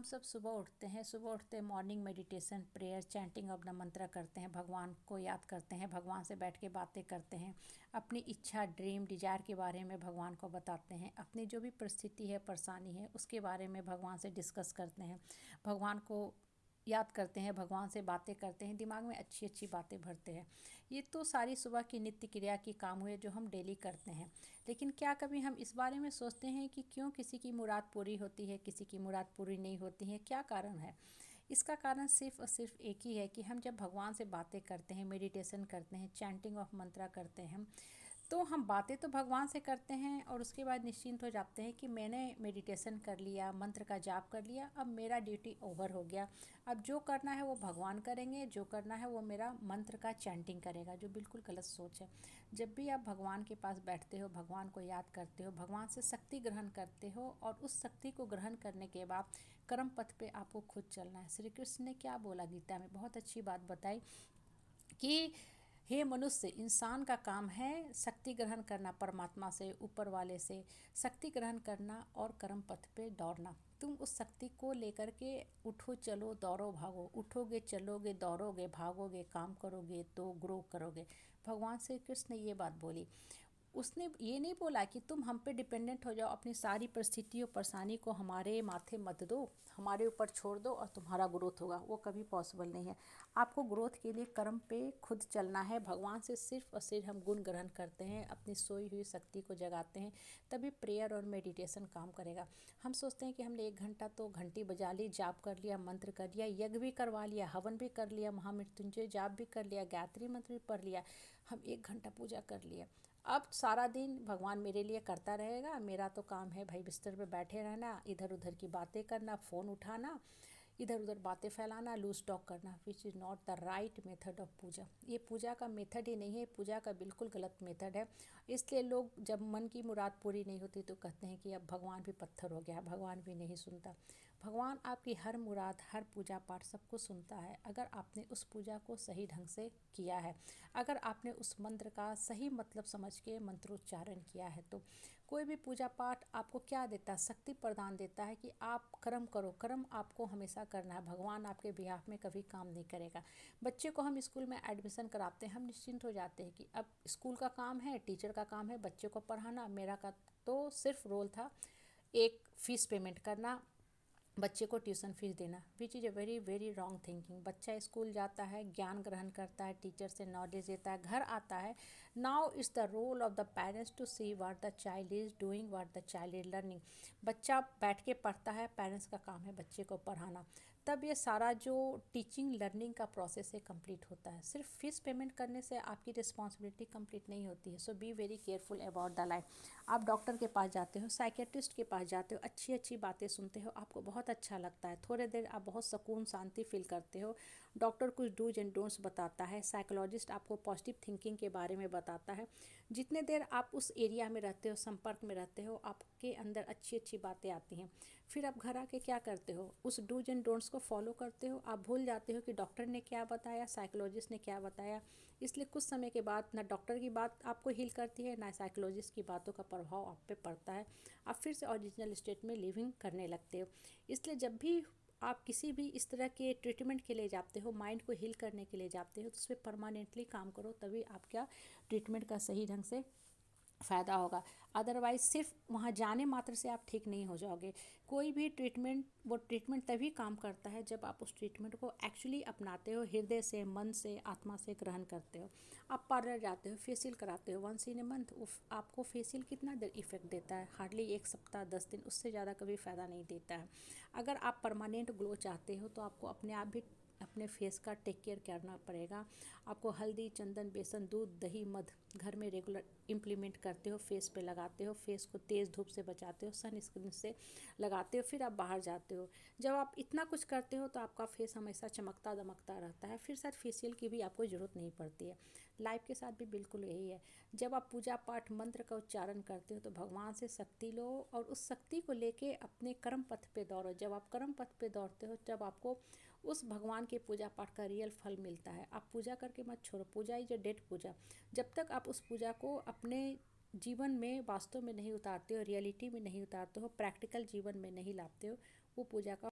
हम सब सुबह उठते हैं, सुबह उठते morning meditation, prayer, chanting of the मंत्र करते हैं, भगवान को याद करते हैं, भगवान से बैठ के बातें करते हैं, अपनी इच्छा, ड्रीम, डिजायर के बारे में भगवान को बताते हैं, अपनी जो भी परिस्थिति है, परेशानी है, उसके बारे में भगवान से डिस्कस करते हैं, भगवान को याद करते हैं, भगवान से बातें करते हैं, दिमाग में अच्छी अच्छी बातें भरते हैं। ये तो सारी सुबह की नित्य क्रिया की काम हुए जो हम डेली करते हैं। लेकिन क्या कभी हम इस बारे में सोचते हैं कि क्यों किसी की मुराद पूरी होती है, किसी की मुराद पूरी नहीं होती है, क्या कारण है? इसका कारण सिर्फ और सिर्फ एक ही है कि हम जब भगवान से बातें करते हैं, मेडिटेशन करते हैं, चैंटिंग ऑफ मंत्रा करते हैं, तो हम बातें तो भगवान से करते हैं और उसके बाद निश्चिंत हो जाते हैं कि मैंने मेडिटेशन कर लिया, मंत्र का जाप कर लिया, अब मेरा ड्यूटी ओवर हो गया। अब जो करना है वो भगवान करेंगे, जो करना है वो मेरा मंत्र का चैंटिंग करेगा, जो बिल्कुल गलत सोच है। जब भी आप भगवान के पास बैठते हो, भगवान को याद करते हो, भगवान से शक्ति ग्रहण करते हो और उस शक्ति को ग्रहण करने के बाद कर्म पथ पे आपको खुद चलना है। श्री कृष्ण ने क्या बोला गीता में, बहुत अच्छी बात बताई कि हे मनुष्य, इंसान का काम है शक्ति ग्रहण करना, परमात्मा से, ऊपर वाले से शक्ति ग्रहण करना और कर्म पथ पे दौड़ना। तुम उस शक्ति को लेकर के उठो, चलो, दौड़ो, भागो, उठोगे, चलोगे, दौड़ोगे, भागोगे, काम करोगे तो ग्रो करोगे। भगवान श्री कृष्ण ने ये बात बोली। उसने ये नहीं बोला कि तुम हम पे डिपेंडेंट हो जाओ, अपनी सारी परिस्थितियों, परेशानी को हमारे माथे मत दो, हमारे ऊपर छोड़ दो और तुम्हारा ग्रोथ होगा। वो कभी पॉसिबल नहीं है। आपको ग्रोथ के लिए कर्म पे खुद चलना है। भगवान से सिर्फ और सिर्फ हम गुण ग्रहण करते हैं, अपनी सोई हुई शक्ति को जगाते हैं, तभी प्रेयर और मेडिटेशन काम करेगा। हम सोचते हैं कि हमने 1 घंटा तो घंटी बजा ली, जाप कर लिया, मंत्र कर लिया, यज्ञ भी करवा लिया, हवन भी कर लिया, महामृत्युंजय जाप भी कर लिया, गायत्री मंत्र भी पढ़ लिया, हम 1 घंटा पूजा कर लिया। अब सारा दिन भगवान मेरे लिए करता रहेगा, मेरा तो काम है भाई बिस्तर पे बैठे रहना, इधर उधर की बातें करना, फ़ोन उठाना, इधर उधर बातें फैलाना, लूज टॉक करना, which is not the right method of puja. ये पूजा का मेथड ही नहीं है, पूजा का बिल्कुल गलत मेथड है। इसलिए लोग जब मन की मुराद पूरी नहीं होती तो कहते हैं कि अब भगवान भी पत्थर हो गया, भगवान भी नहीं सुनता। भगवान आपकी हर मुराद, हर पूजा पाठ सब कुछ सुनता है, अगर आपने उस पूजा को सही ढंग से किया है, अगर आपने उस मंत्र का सही मतलब समझ के मंत्रोच्चारण किया है। तो कोई भी पूजा पाठ आपको क्या देता है? शक्ति प्रदान देता है कि आप कर्म करो, कर्म आपको हमेशा करना है, भगवान आपके बिहाफ में कभी काम नहीं करेगा। बच्चे को हम स्कूल में एडमिशन कराते हैं, हम निश्चिंत हो जाते हैं कि अब स्कूल का काम है, टीचर का काम है बच्चे को पढ़ाना, मेरा का तो सिर्फ रोल था एक फ़ीस पेमेंट करना, बच्चे को ट्यूशन फीस देना, which is a very very wrong thinking. बच्चा स्कूल जाता है, ज्ञान ग्रहण करता है, टीचर से नॉलेज लेता है, घर आता है। Now it's the role of the parents to see what the child is doing, what the child is learning. बच्चा बैठ के पढ़ता है, पेरेंट्स का काम है बच्चे को पढ़ाना। तब ये सारा जो टीचिंग लर्निंग का प्रोसेस है कंप्लीट होता है। सिर्फ फीस पेमेंट करने से आपकी रिस्पॉन्सिबिलिटी कंप्लीट नहीं होती है। So be very careful about the life. आप डॉक्टर के पास जाते हो, साइकेट्रिस्ट के पास जाते हो, अच्छी अच्छी बातें सुनते हो, आपको बहुत अच्छा लगता है, थोड़े देर आप बहुत सुकून शांति फील करते हो। डॉक्टर कुछ डूज एंड डोंट्स बताता है, साइकोलॉजिस्ट आपको पॉजिटिव थिंकिंग के बारे में बताता है। जितने देर आप उस एरिया में रहते हो, संपर्क में रहते हो, आपके अंदर अच्छी अच्छी बातें आती हैं। फिर आप घर आके क्या करते हो? उस डूज एंड डोंट्स को फॉलो करते हो। आप भूल जाते हो कि डॉक्टर ने क्या बताया, साइकोलॉजिस्ट ने क्या बताया। इसलिए कुछ समय के बाद ना डॉक्टर की बात आपको हील करती है, ना साइकोलॉजिस्ट की बातों का प्रभाव आप पे पड़ता है। आप फिर से ओरिजिनल स्टेट में लिविंग करने लगते हो। इसलिए जब भी आप किसी भी इस तरह के ट्रीटमेंट के लिए जाते हो, माइंड को हील करने के लिए जाते हो, तो उस पर परमानेंटली काम करो, तभी आपका ट्रीटमेंट का सही ढंग से फ़ायदा होगा। अदरवाइज़ सिर्फ वहाँ जाने मात्र से आप ठीक नहीं हो जाओगे। कोई भी ट्रीटमेंट, वो ट्रीटमेंट तभी काम करता है जब आप उस ट्रीटमेंट को एक्चुअली अपनाते हो, हृदय से, मन से, आत्मा से ग्रहण करते हो। आप पार्लर जाते हो, फेशियल कराते हो, वंस इन ए मंथ, आपको फेशियल कितना देर इफेक्ट देता है? हार्डली 1 सप्ताह, 10 दिन, उससे ज़्यादा कभी फ़ायदा नहीं देता है। अगर आप परमानेंट ग्लो चाहते हो तो आपको अपने आप भी अपने फेस का टेक केयर करना पड़ेगा। आपको हल्दी, चंदन, बेसन, दूध, दही, मध घर में रेगुलर इम्प्लीमेंट करते हो, फेस पे लगाते हो, फेस को तेज़ धूप से बचाते हो, सन स्क्रीन से लगाते हो, फिर आप बाहर जाते हो। जब आप इतना कुछ करते हो तो आपका फेस हमेशा चमकता दमकता रहता है। फिर शायद फेशियल की भी आपको ज़रूरत नहीं पड़ती है। लाइफ के साथ भी बिल्कुल यही है। जब आप पूजा पाठ मंत्र का उच्चारण करते हो तो भगवान से शक्ति लो और उस शक्ति को लेके अपने कर्म पथ पे दौड़ो। जब आप कर्म पथ पे दौड़ते हो तब आपको उस भगवान के पूजा पाठ का रियल फल मिलता है। आप पूजा करके मत छोड़ो, पूजा इज अ डेड पूजा। जब तक आप उस पूजा को अपने जीवन में वास्तव में नहीं उतारते हो, रियलिटी में नहीं उतारते हो, प्रैक्टिकल जीवन में नहीं लाते हो, वो पूजा का